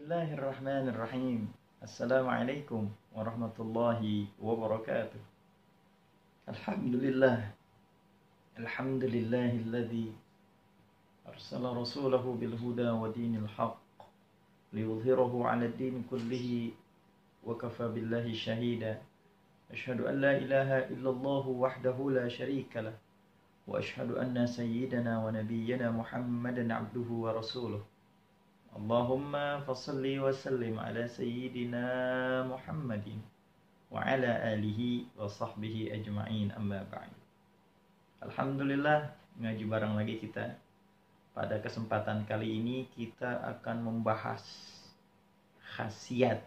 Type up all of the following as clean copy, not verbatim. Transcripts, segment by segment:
Bismillahirrahmanirrahim. Assalamualaikum warahmatullahi wabarakatuh. Alhamdulillah. Alhamdulillahilladzi arsala rasulahu bil huda wa dinil haqq liyudhhirahu 'ala ad-din kullihi wa kafa billahi shahida. Asyhadu an la ilaha illallah wahdahu la syarika lah wa asyhadu anna sayyidana wa nabiyyana Muhammadan 'abduhu wa rasuluh. Allahumma fasalli wa sallim ala sayyidina Muhammadin wa ala alihi wa sahbihi ajma'in, amma ba'd. Alhamdulillah, ngaji bareng lagi kita. Pada kesempatan kali ini kita akan membahas khasiat,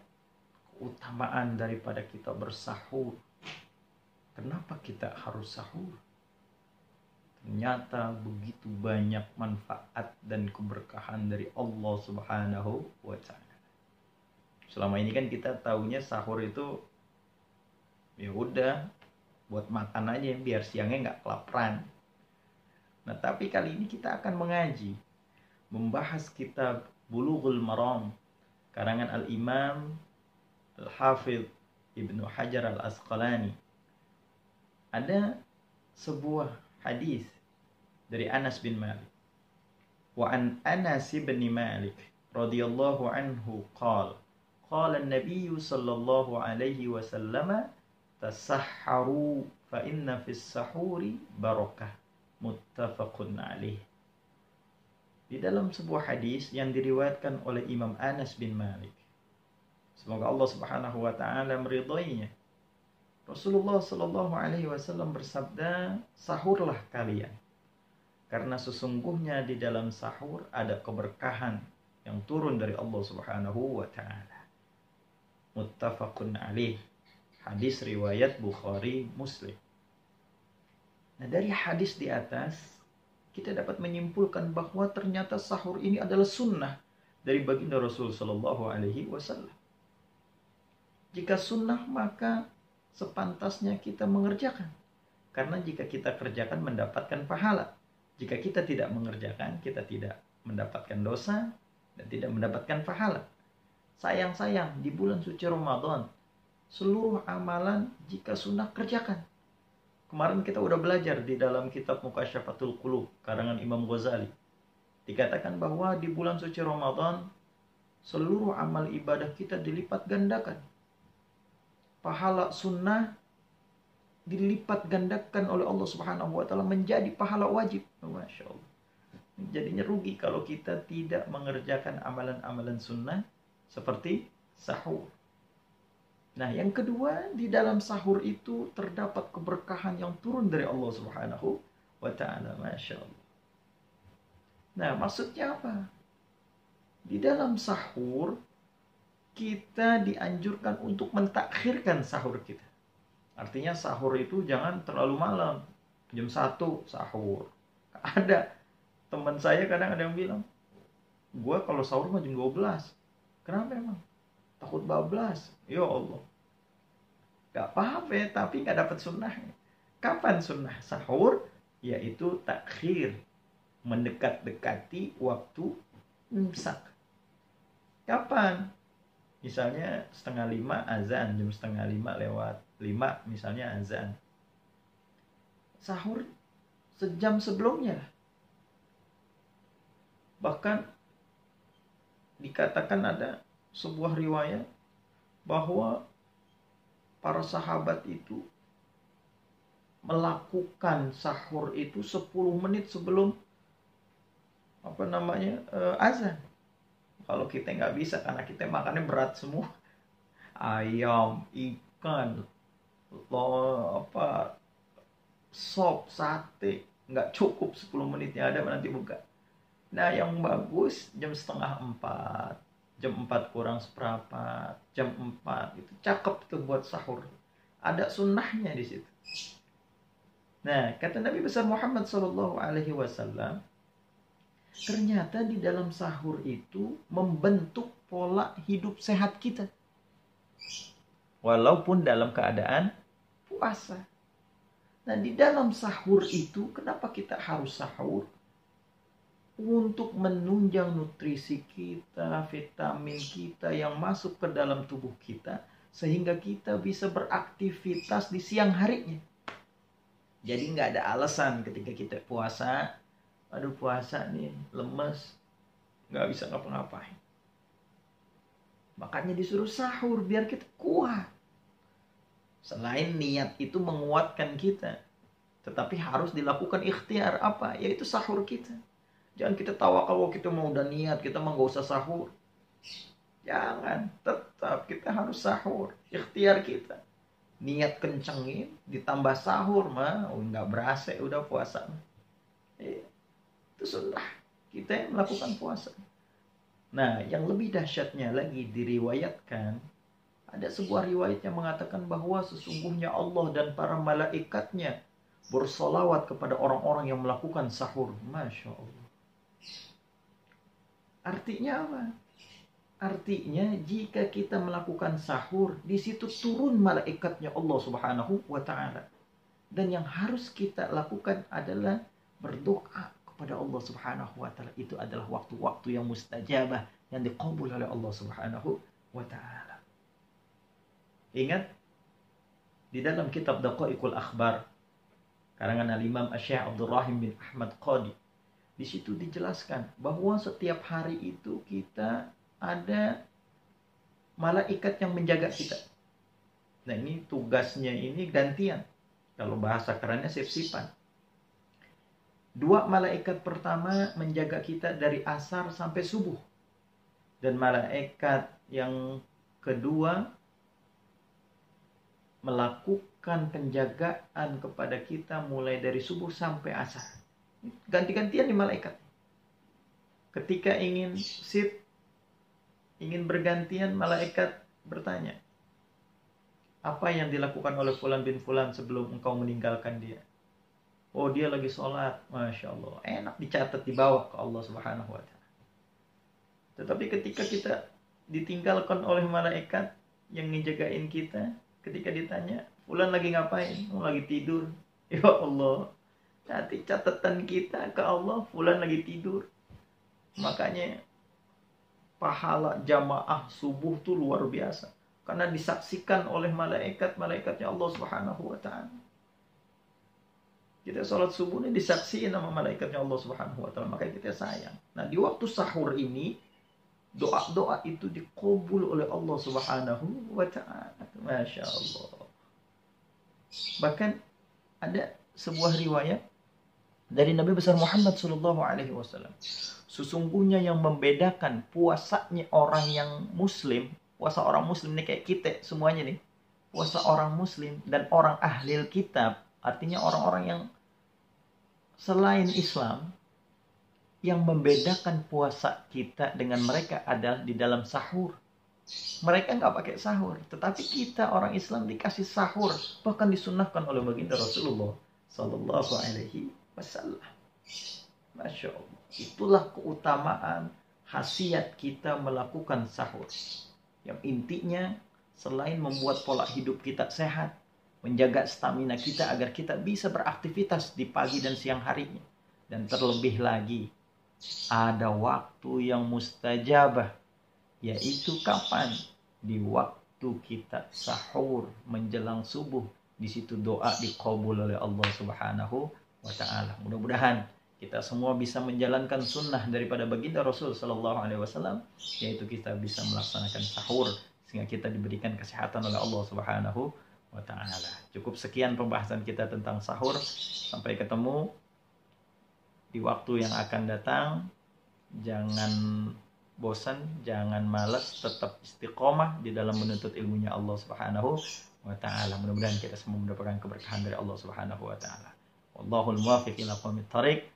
keutamaan daripada kita bersahur. Kenapa kita harus sahur? Ternyata begitu banyak manfaat dan keberkahan dari Allah Subhanahu wa ta'ala. Selama ini kan kita taunya sahur itu ya udah buat makan aja biar siangnya nggak kelaparan. Nah, tapi kali ini kita akan mengaji, membahas kitab Bulughul Maram karangan Al-Imam Al-Hafidh Ibnu Hajar Al-Asqalani. Ada sebuah hadis dari Anas bin Malik. Wa an Anas bin Malik radhiyallahu anhu qala an-nabiy sallallahu alaihi wasallam tasahharu fa inna fis sahuri barakah, muttafaqun alaih. Di dalam sebuah hadis yang diriwayatkan oleh Imam Anas bin Malik, semoga Allah Subhanahu wa taala meridhoinya, Rasulullah Shallallahu Alaihi Wasallam bersabda, sahurlah kalian, karena sesungguhnya di dalam sahur ada keberkahan yang turun dari Allah Subhanahu Wa Taala. Muttafaqun alaih. Hadis riwayat Bukhari Muslim. Nah, dari hadis di atas kita dapat menyimpulkan bahwa ternyata sahur ini adalah sunnah dari baginda Rasul Shallallahu Alaihi Wasallam. Jika sunnah maka sepantasnya kita mengerjakan, karena jika kita kerjakan mendapatkan pahala. Jika kita tidak mengerjakan, kita tidak mendapatkan dosa dan tidak mendapatkan pahala. Sayang di bulan suci Ramadan seluruh amalan jika sunnah kerjakan. Kemarin kita udah belajar di dalam kitab Muqasyafatul Qulub karangan Imam Ghazali, dikatakan bahwa di bulan suci Ramadan seluruh amal ibadah kita dilipat gandakan. Pahala sunnah dilipat gandakan oleh Allah Subhanahu wa taala menjadi pahala wajib. Masya Allah. Jadinya rugi kalau kita tidak mengerjakan amalan-amalan sunnah seperti sahur. Nah, yang kedua, di dalam sahur itu terdapat keberkahan yang turun dari Allah Subhanahu wa taala. Masya Allah. Nah, maksudnya apa? Di dalam sahur kita dianjurkan untuk mentakhirkan sahur kita. Artinya sahur itu jangan terlalu malam. Jam 1 sahur. Ada teman saya kadang ada yang bilang, gue kalau sahur mah jam 12. Kenapa emang? Takut bablas. Ya Allah. Gak apa-apa, tapi gak dapat sunnahnya. Kapan sunnah sahur? Yaitu takhir. Mendekat-dekati waktu imsak. Kapan? Misalnya 4:30 azan, jam 4:30 lewat 5 misalnya azan. Sahur sejam sebelumnya. Bahkan dikatakan ada sebuah riwayat bahwa para sahabat itu melakukan sahur itu 10 menit sebelum azan. Kalau kita nggak bisa karena kita makannya berat semua, ayam, ikan, sop, sate, nggak cukup 10 menitnya ada nanti buka. Nah, yang bagus jam 3:30, jam 4 kurang seperempat, jam 4 itu cakep tuh buat sahur. Ada sunnahnya di situ. Nah, kata Nabi besar Muhammad Sallallahu Alaihi Wasallam, ternyata di dalam sahur itu membentuk pola hidup sehat kita. Walaupun dalam keadaan puasa. Nah, di dalam sahur itu, kenapa kita harus sahur? untuk menunjang nutrisi kita, vitamin kita yang masuk ke dalam tubuh kita, sehingga kita bisa beraktivitas di siang harinya. Jadi nggak ada alasan ketika kita puasa, aduh puasa nih lemes, nggak bisa ngapa-ngapain. Makanya disuruh sahur biar kita kuat. Selain niat itu menguatkan kita, tetapi harus dilakukan ikhtiar apa? Yaitu sahur kita. Jangan kita tawakal kalau kita mau udah niat, kita mah nggak usah sahur. Jangan, tetap kita harus sahur. Ikhtiar kita. Niat kencengin, ditambah sahur mah, nggak berasa udah puasa. Itu sunnah kita yang melakukan puasa. Nah, yang lebih dahsyatnya lagi diriwayatkan, ada sebuah riwayat yang mengatakan bahwa sesungguhnya Allah dan para malaikatnya bersolawat kepada orang-orang yang melakukan sahur. Masya Allah. Artinya apa? Artinya jika kita melakukan sahur, di situ turun malaikatnya Allah Subhanahu wa Ta'ala. Dan yang harus kita lakukan adalah berdoa kepada Allah Subhanahu wa Ta'ala. Itu adalah waktu-waktu yang mustajabah, yang diqabul oleh Allah Subhanahu wa Ta'ala. Ingat, di dalam kitab Daqaiqul Akhbar karangan Al-Imam Asy-Syaikh Abdul Rahim bin Ahmad Qadi, di situ dijelaskan bahwa setiap hari itu kita ada malaikat yang menjaga kita. Nah, ini tugasnya ini gantian. Kalau bahasa kerennya sip-sipan. 2 malaikat pertama menjaga kita dari asar sampai subuh. Dan malaikat yang kedua melakukan penjagaan kepada kita mulai dari subuh sampai asar. Ganti-gantian di malaikat. Ketika ingin bergantian, malaikat bertanya, apa yang dilakukan oleh fulan bin fulan sebelum engkau meninggalkan dia? Oh, dia lagi sholat. Masya Allah, enak dicatat, dibawa ke Allah Subhanahu wa Ta'ala. Tetapi ketika kita ditinggalkan oleh malaikat yang ngejagain kita, ketika ditanya, fulan lagi ngapain? Oh, lagi tidur. Ya Allah, nanti catatan kita ke Allah, fulan lagi tidur. Makanya pahala jamaah subuh tuh luar biasa. Karena disaksikan oleh malaikatnya Allah Subhanahu wa Ta'ala. Kita sholat subuh ini disaksikan sama malaikatnya Allah Subhanahu wa Ta'ala. Makanya kita sayang. Nah, di waktu sahur ini, doa-doa itu dikabul oleh Allah Subhanahu wa Ta'ala. Masya Allah. Bahkan ada sebuah riwayat dari Nabi besar Muhammad SAW. Sesungguhnya yang membedakan puasanya orang yang muslim, puasa orang muslim ini kayak kita semuanya nih, puasa orang muslim dan orang ahlil kitab, artinya orang-orang yang selain Islam, yang membedakan puasa kita dengan mereka adalah di dalam sahur. Mereka nggak pakai sahur, tetapi kita orang Islam dikasih sahur, bahkan disunnahkan oleh baginda Rasulullah Sallallahu Alaihi Wasallam. Masya Allah. Itulah keutamaan khasiat kita melakukan sahur. Yang intinya selain membuat pola hidup kita sehat, menjaga stamina kita agar kita bisa beraktivitas di pagi dan siang harinya. Dan terlebih lagi, ada waktu yang mustajabah, yaitu kapan? Di waktu kita sahur menjelang subuh. Di situ doa diqabul oleh Allah Subhanahu wa Ta'ala. Mudah-mudahan kita semua bisa menjalankan sunnah daripada baginda Rasul Sallallahu Alaihi Wasallam, yaitu kita bisa melaksanakan sahur sehingga kita diberikan kesehatan oleh Allah Subhanahu wa Ta'ala. Cukup sekian pembahasan kita tentang sahur. Sampai ketemu di waktu yang akan datang. Jangan bosan, jangan malas, tetap istiqomah di dalam menuntut ilmunya Allah Subhanahu wa Ta'ala. Mudah-mudahan kita semua mendapatkan keberkahan dari Allah Subhanahu wa Ta'ala. Wallahul muwaffiq ila aqwamit thariq.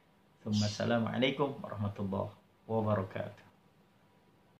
Assalamualaikum warahmatullahi wabarakatuh.